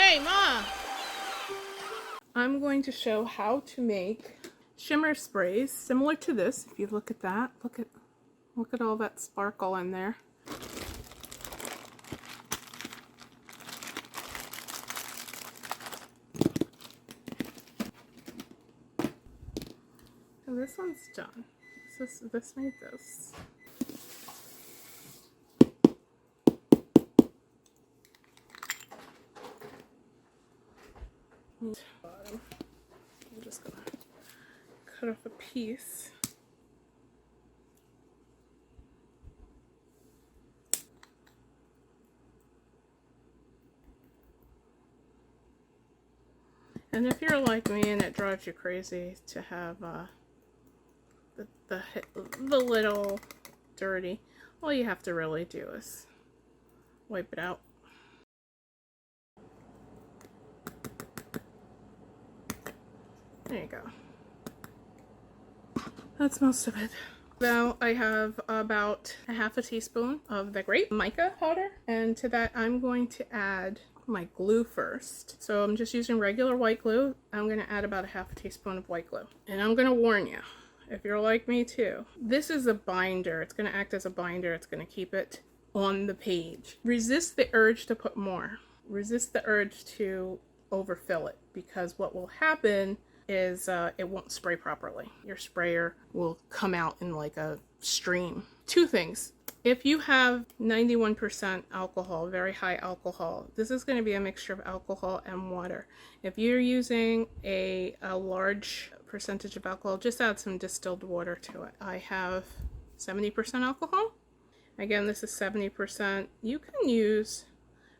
Hey, Ma! I'm going to show how to make shimmer sprays similar to this. If you look at that, look at all that sparkle in there. And this one's done. This made this. Bottom. I'm just gonna cut off a piece. And if you're like me and it drives you crazy to have the little dirty, all you have to really do is wipe it out. There you go. That's most of it. Now I have about a half a teaspoon of the grape mica powder, and to that I'm going to add my glue first. So I'm just using regular white glue. I'm going to add about a half a teaspoon of white glue. And I'm going to warn you, if you're like me too, this is a binder. It's going to act as a binder. It's going to keep it on the page. Resist the urge to put more. Resist the urge to overfill it, because what will happen is it won't spray properly. Your sprayer will come out in like a stream. Two things. If you have 91% alcohol, very high alcohol, this is going to be a mixture of alcohol and water. If you're using a large percentage of alcohol, just add some distilled water to it. I have 70% alcohol. Again, this is 70%. You can use,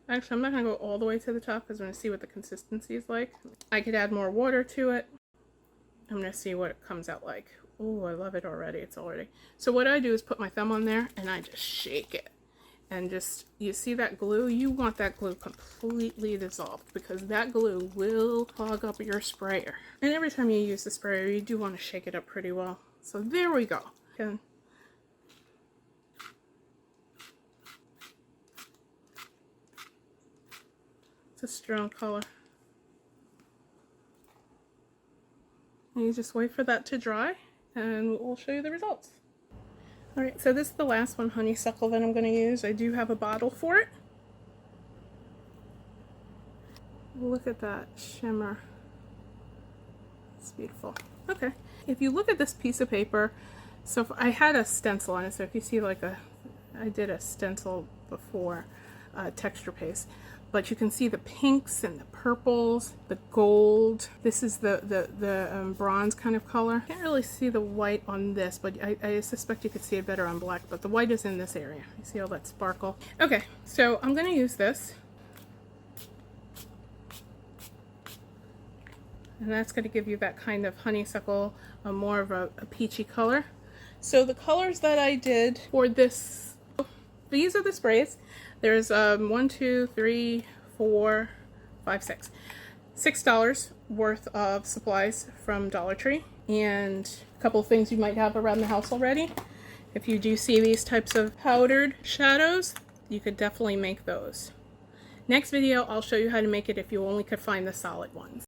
actually I'm not going to go all the way to the top because I'm going to see what the consistency is like. I could add more water to it. I'm going to see what it comes out like. Oh, I love it already. It's already. So what I do is put my thumb on there and I just shake it. And just, you see that glue? You want that glue completely dissolved, because that glue will clog up your sprayer. And every time you use the sprayer, you do want to shake it up pretty well. So there we go. Okay. It's a strong color. And you just wait for that to dry, and we'll show you the results. Alright, so this is the last one, honeysuckle, that I'm going to use. I do have a bottle for it. Look at that shimmer. It's beautiful. Okay, if you look at this piece of paper, so I had a stencil on it, so if you see like I did a stencil before, texture paste. But you can see the pinks and the purples, the gold. This is the bronze kind of color. Can't really see the white on this, but I suspect you could see it better on black, but the white is in this area. You see all that sparkle? Okay, so I'm gonna use this. And that's gonna give you that kind of honeysuckle, more of a peachy color. So the colors that I did for this, these are the sprays. There's 1, 2, 3, 4, 5, 6. $6 worth of supplies from Dollar Tree, and a couple of things you might have around the house already. If you do see these types of powdered shadows, you could definitely make those. Next video, I'll show you how to make it if you only could find the solid ones.